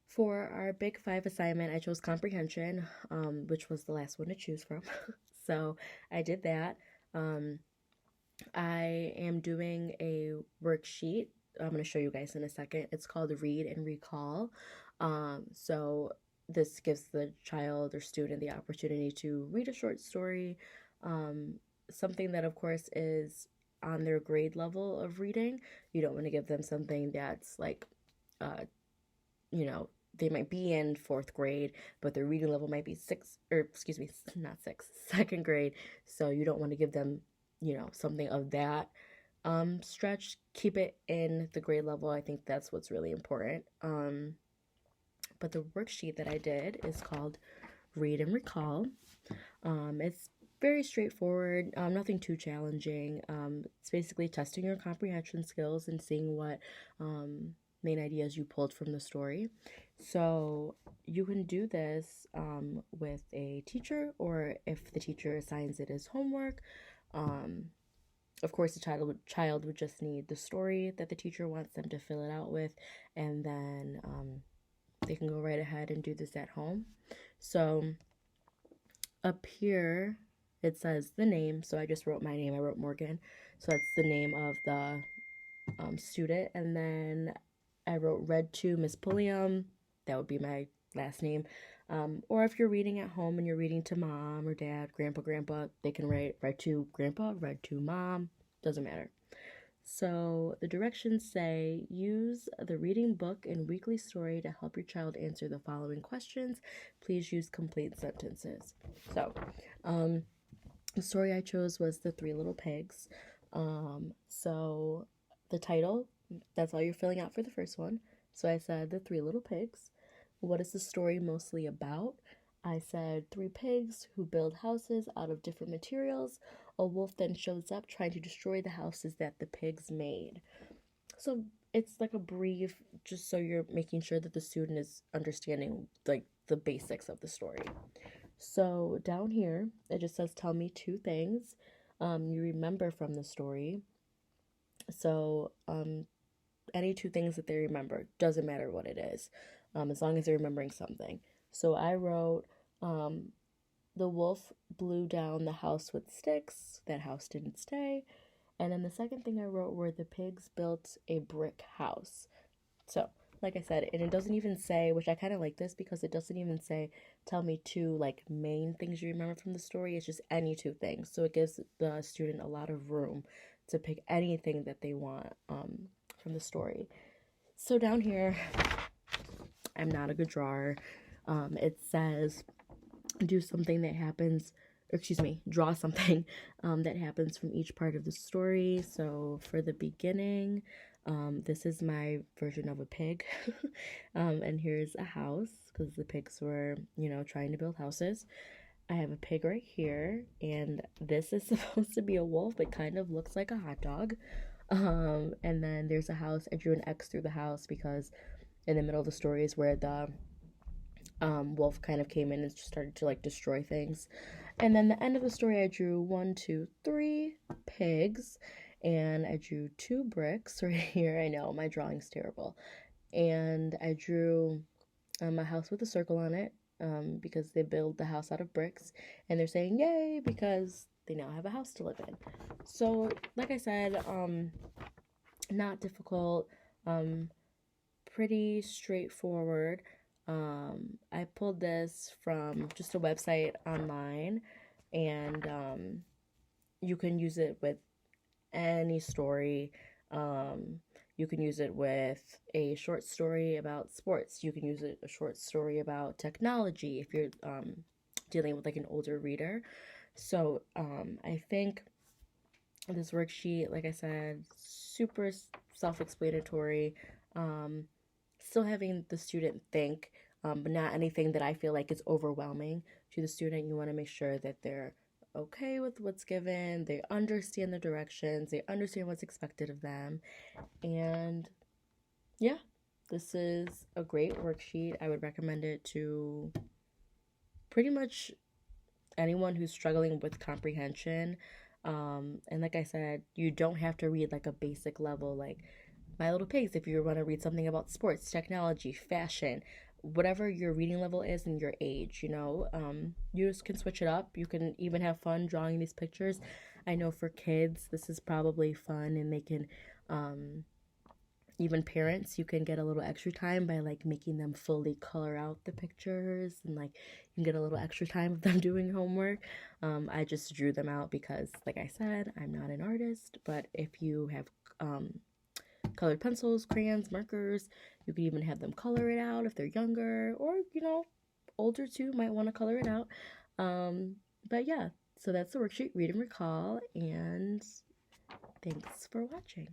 For our Big Five assignment, I chose comprehension, which was the last one to choose from. So I did that. Um, I am doing a worksheet. I'm going to show you guys in a second. It's called Read and Recall. So this gives the child or student the opportunity to read a short story, um, something that, of course, is on their grade level of reading. You don't want to give them something that's like, uh, you know, they might be in fourth grade, but their reading level might be six, or excuse me, not six, second grade. So you don't want to give them, something of that stretch. Keep it in the grade level. I think that's what's really important. But the worksheet that I did is called Read and Recall. It's very straightforward, nothing too challenging. It's basically testing your comprehension skills and seeing what main ideas you pulled from the story. So you can do this with a teacher, or if the teacher assigns it as homework. Of course, the child would just need the story that the teacher wants them to fill it out with, and then they can go right ahead and do this at home. So up here, it says the name. So I just wrote my name. I wrote Morgan. So that's the name of the student. And then I wrote read to Miss Pulliam. That would be my last name. Or if you're reading at home and you're reading to mom or dad, grandpa, they can write read to grandpa, read to mom. Doesn't matter. So the directions say, use the reading book and weekly story to help your child answer the following questions. Please use complete sentences. So the story I chose was The Three Little Pigs. So the title, that's all you're filling out for the first one. So I said The Three Little Pigs. What is the story mostly about? I said 3 pigs who build houses out of different materials. A wolf then shows up trying to destroy the houses that the pigs made. So it's like a brief, just so you're making sure that the student is understanding like the basics of the story. So down here, it just says, tell me 2 things you remember from the story. So any 2 things that they remember, doesn't matter what it is, as long as they're remembering something. So I wrote, the wolf blew down the house with sticks. That house didn't stay. And then the second thing I wrote were the pigs built a brick house. So, like I said, and it doesn't even say, which I kind of like this because it doesn't even say, tell me 2 like main things you remember from the story. It's just any 2 things. So it gives the student a lot of room to pick anything that they want from the story. So down here, I'm not a good drawer. It says, do something that happens, draw something that happens from each part of the story. So for the beginning, this is my version of a pig. And here's a house because the pigs were, trying to build houses. I have a pig right here, and this is supposed to be a wolf. It kind of looks like a hot dog. And then there's a house. I drew an X through the house because in the middle of the story is where the wolf kind of came in and started to like destroy things. And then the end of the story, I drew 1, 2, 3 pigs, and I drew 2 bricks right here. I know my drawing's terrible. And I drew a house with a circle on it because they build the house out of bricks, and they're saying yay because they now have a house to live in. So like I said, not difficult, pretty straightforward. I pulled this from just a website online, and you can use it with any story. You can use it with a short story about sports. You can use a short story about technology if you're dealing with like an older reader. So I think this worksheet, like I said, super self-explanatory. Still having the student think, but not anything that I feel like is overwhelming to the student. You want to make sure that they're okay with what's given, they understand the directions, they understand what's expected of them. And yeah, this is a great worksheet. I would recommend it to pretty much anyone who's struggling with comprehension. And like I said, you don't have to read like a basic level, like My Little Pigs if you want to read something about sports, technology, fashion, whatever your reading level is and your age, you know. You just can switch it up. You can even have fun drawing these pictures. I know for kids, this is probably fun, and they can, um, even parents, you can get a little extra time by like making them fully color out the pictures, and like you can get a little extra time of them doing homework. I just drew them out because, like I said, I'm not an artist, but if you have colored pencils, crayons, markers, you can even have them color it out if they're younger, or older too, might want to color it out. But yeah, so that's the worksheet, read and recall, and thanks for watching.